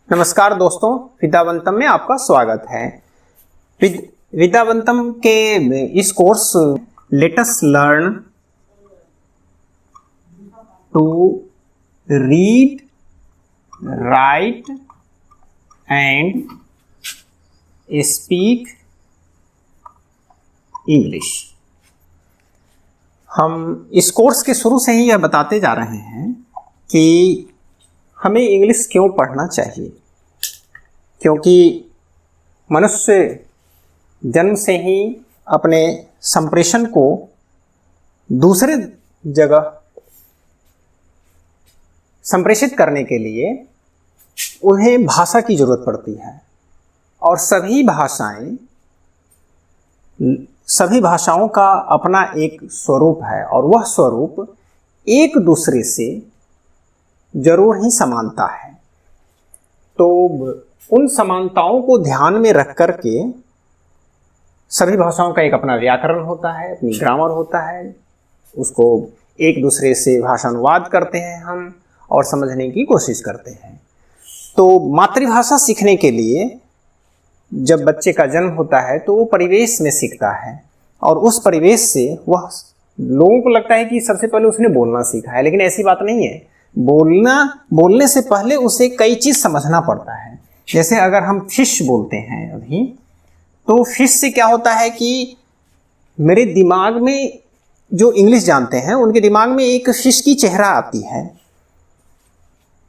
नमस्कार दोस्तों, विद्यावंतम में आपका स्वागत है। विद्यावंतम के इस course let us learn to read, write and speak English. हम इस कोर्स के शुरू से ही यह बताते जा रहे हैं कि हमें इंग्लिश क्यों पढ़ना चाहिए, क्योंकि मनुष्य जन्म से ही अपने संप्रेषण को दूसरे जगह संप्रेषित करने के लिए उन्हें भाषा की जरूरत पड़ती है। और सभी भाषाओं का अपना एक स्वरूप है और वह स्वरूप एक दूसरे से जरूर ही समानता है। तो उन समानताओं को ध्यान में रख कर के सभी भाषाओं का एक अपना व्याकरण होता है, अपनी ग्रामर होता है, उसको एक दूसरे से भाषानुवाद करते हैं हम और समझने की कोशिश करते हैं। तो मातृभाषा सीखने के लिए जब बच्चे का जन्म होता है तो वो परिवेश में सीखता है और उस परिवेश से वह, लोगों को लगता है कि सबसे पहले उसने बोलना सीखा है, लेकिन ऐसी बात नहीं है। बोलने से पहले उसे कई चीज समझना पड़ता है। जैसे अगर हम फिश बोलते हैं अभी, तो फिश से क्या होता है कि मेरे दिमाग में, जो इंग्लिश जानते हैं उनके दिमाग में एक फिश की चेहरा आती है।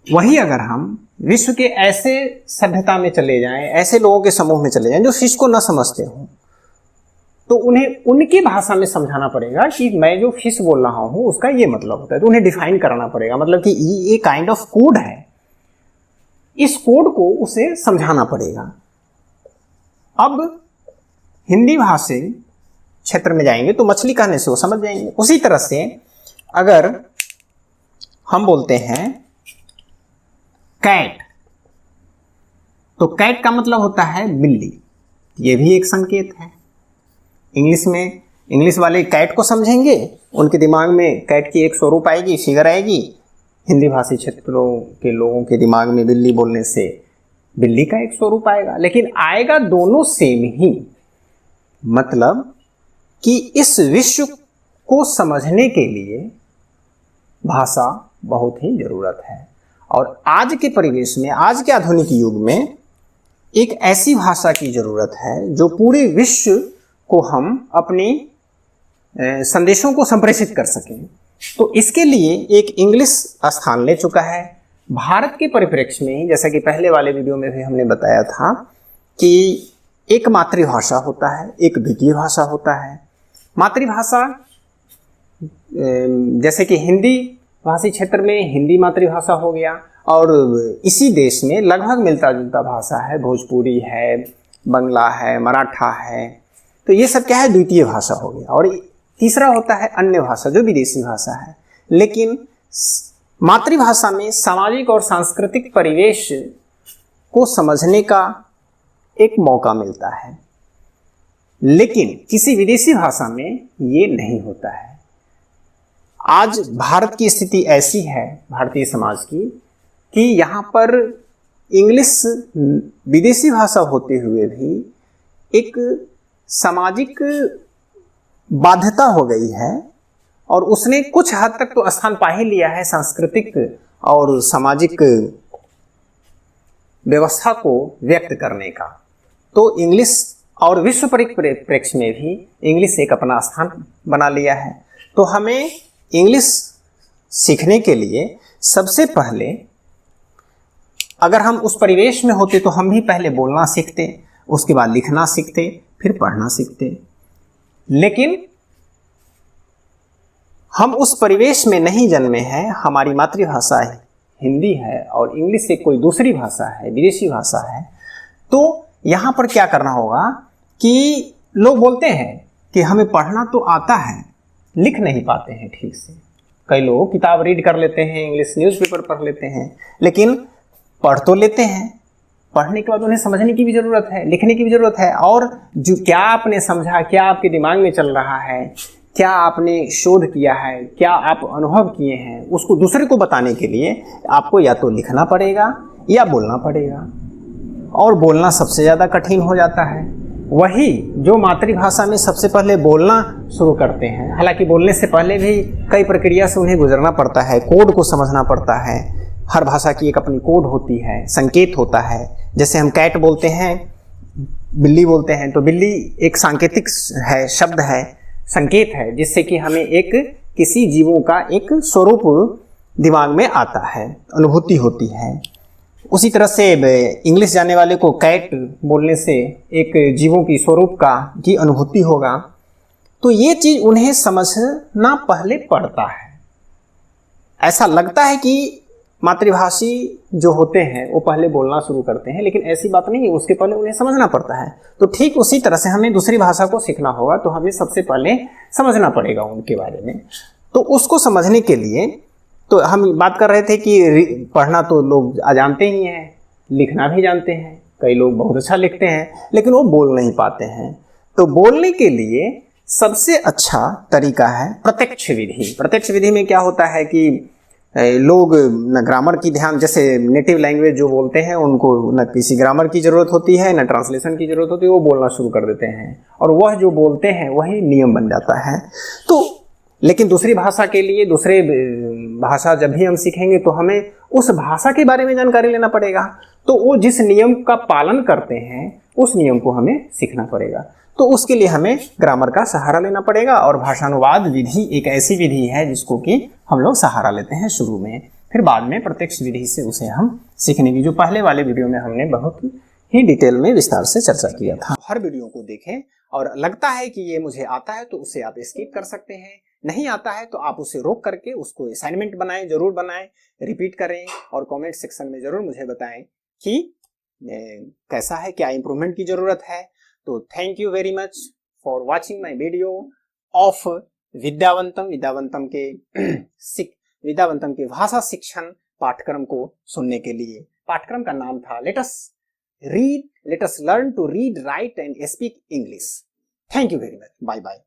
वही अगर हम विश्व के ऐसे सभ्यता में चले जाएं, ऐसे लोगों के समूह में चले जाएं जो फिश को न समझते हों, तो उन्हें उनकी भाषा में समझाना पड़ेगा कि मैं जो फिश बोल रहा हूं उसका ये मतलब होता है। तो उन्हें डिफाइन कराना पड़ेगा, मतलब कि ये काइंड ऑफ कोड है, इस कोड को उसे समझाना पड़ेगा। अब हिंदी भाषी क्षेत्र में जाएंगे तो मछली कहने से वो समझ जाएंगे। उसी तरह से अगर हम बोलते हैं कैट, तो कैट का मतलब होता है बिल्ली, ये भी एक संकेत है। इंग्लिश वाले कैट को समझेंगे, उनके दिमाग में कैट की एक स्वरूप आएगी, फिगर आएगी। हिंदी भाषी क्षेत्रों के लोगों के दिमाग में बिल्ली बोलने से बिल्ली का एक स्वरूप आएगा, लेकिन आएगा दोनों सेम ही। मतलब कि इस विश्व को समझने के लिए भाषा बहुत ही जरूरत है। और आज के परिवेश में, आज के आधुनिक युग में एक ऐसी भाषा की जरूरत है जो पूरे विश्व को हम अपनी संदेशों को संप्रेषित कर सकें। तो इसके लिए एक इंग्लिश स्थान ले चुका है। भारत के परिप्रेक्ष्य में, जैसा कि पहले वाले वीडियो में भी हमने बताया था कि एक मातृभाषा होता है, एक द्वितीय भाषा होता है। मातृभाषा जैसे कि हिंदी भाषी क्षेत्र में हिंदी मातृभाषा हो गया, और इसी देश में लगभग मिलता जुलता भाषा है, भोजपुरी है, बंगला है, मराठा है। तो ये सब क्या है, द्वितीय भाषा हो गया। और तीसरा होता है अन्य भाषा, जो विदेशी भाषा है। लेकिन मातृभाषा में सामाजिक और सांस्कृतिक परिवेश को समझने का एक मौका मिलता है, लेकिन किसी विदेशी भाषा में ये नहीं होता है। आज भारत की स्थिति ऐसी है, भारतीय समाज की, कि यहाँ पर इंग्लिश विदेशी भाषा होते हुए भी एक सामाजिक बाध्यता हो गई है और उसने कुछ हद तक तो स्थान पा ही लिया है सांस्कृतिक और सामाजिक व्यवस्था को व्यक्त करने का। तो इंग्लिश और विश्व परिप्रेक्ष्य में भी इंग्लिश एक अपना स्थान बना लिया है। तो हमें इंग्लिश सीखने के लिए सबसे पहले, अगर हम उस परिवेश में होते तो हम भी पहले बोलना सीखते, उसके बाद लिखना सीखते, फिर पढ़ना सीखते। लेकिन हम उस परिवेश में नहीं जन्मे हैं, हमारी मातृभाषा हिंदी है और इंग्लिश से कोई दूसरी भाषा है, विदेशी भाषा है। तो यहाँ पर क्या करना होगा कि लोग बोलते हैं कि हमें पढ़ना तो आता है, लिख नहीं पाते हैं ठीक से। कई लोग किताब रीड कर लेते हैं, इंग्लिश न्यूज़पेपर पढ़ लेते हैं, लेकिन पढ़ तो लेते हैं, पढ़ने के बाद उन्हें समझने की भी ज़रूरत है, लिखने की भी ज़रूरत है। और जो क्या आपने समझा, क्या आपके दिमाग में चल रहा है, क्या आपने शोध किया है, क्या आप अनुभव किए हैं, उसको दूसरे को बताने के लिए आपको या तो लिखना पड़ेगा या बोलना पड़ेगा, और बोलना सबसे ज़्यादा कठिन हो जाता है। वही जो मातृभाषा में सबसे पहले बोलना शुरू करते हैं, हालांकि बोलने से पहले भी कई प्रक्रिया से उन्हें गुजरना पड़ता है, कोड को समझना पड़ता है। हर भाषा की एक अपनी कोड होती है, संकेत होता है। जैसे हम कैट बोलते हैं, बिल्ली बोलते हैं, तो बिल्ली एक सांकेतिक है, शब्द है, संकेत है, जिससे कि हमें एक किसी जीवों का एक स्वरूप दिमाग में आता है, अनुभूति होती है। उसी तरह से इंग्लिश जाने वाले को कैट बोलने से एक जीवों की स्वरूप की अनुभूति होगा। तो ये चीज उन्हें समझना पहले पड़ता है। ऐसा लगता है कि मातृभाषी जो होते हैं वो पहले बोलना शुरू करते हैं, लेकिन ऐसी बात नहीं है, उसके पहले उन्हें समझना पड़ता है। तो ठीक उसी तरह से हमें दूसरी भाषा को सीखना होगा, तो हमें सबसे पहले समझना पड़ेगा उनके बारे में। तो उसको समझने के लिए तो हम बात कर रहे थे कि पढ़ना तो लोग जानते ही हैं, लिखना भी जानते हैं, कई लोग बहुत अच्छा लिखते हैं, लेकिन वो बोल नहीं पाते हैं। तो बोलने के लिए सबसे अच्छा तरीका है प्रत्यक्ष विधि। प्रत्यक्ष विधि में क्या होता है कि लोग न ग्रामर की ध्यान, जैसे नेटिव लैंग्वेज जो बोलते हैं उनको न किसी ग्रामर की ज़रूरत होती है, न ट्रांसलेशन की ज़रूरत होती है, वो बोलना शुरू कर देते हैं और वह जो बोलते हैं वही नियम बन जाता है। तो लेकिन दूसरी भाषा के लिए, दूसरे भाषा जब भी हम सीखेंगे तो हमें उस भाषा के बारे में जानकारी लेना पड़ेगा। तो वो जिस नियम का पालन करते हैं उस नियम को हमें सीखना पड़ेगा। तो उसके लिए हमें ग्रामर का सहारा लेना पड़ेगा, और भाषानुवाद विधि एक ऐसी विधि है जिसको कि हम लोग सहारा लेते हैं शुरू में, फिर बाद में प्रत्यक्ष विधि से उसे हम सीखने की, जो पहले वाले वीडियो में हमने बहुत ही डिटेल में विस्तार से चर्चा किया था। हर वीडियो को देखें, और लगता है कि ये मुझे आता है तो उसे आप स्किप कर सकते हैं, नहीं आता है तो आप उसे रोक करके उसको असाइनमेंट बनाएं, जरूर बनाएं, रिपीट करें, और कमेंट सेक्शन में जरूर मुझे बताएं कि कैसा है, क्या इंप्रूवमेंट की जरूरत है। तो thank you very much for watching my video of Vidyavantam के भाषा शिक्षण पाठ्यक्रम को सुनने के लिए। पाठ्यक्रम का नाम था let us learn to read, write and speak English. Thank you very much, bye bye.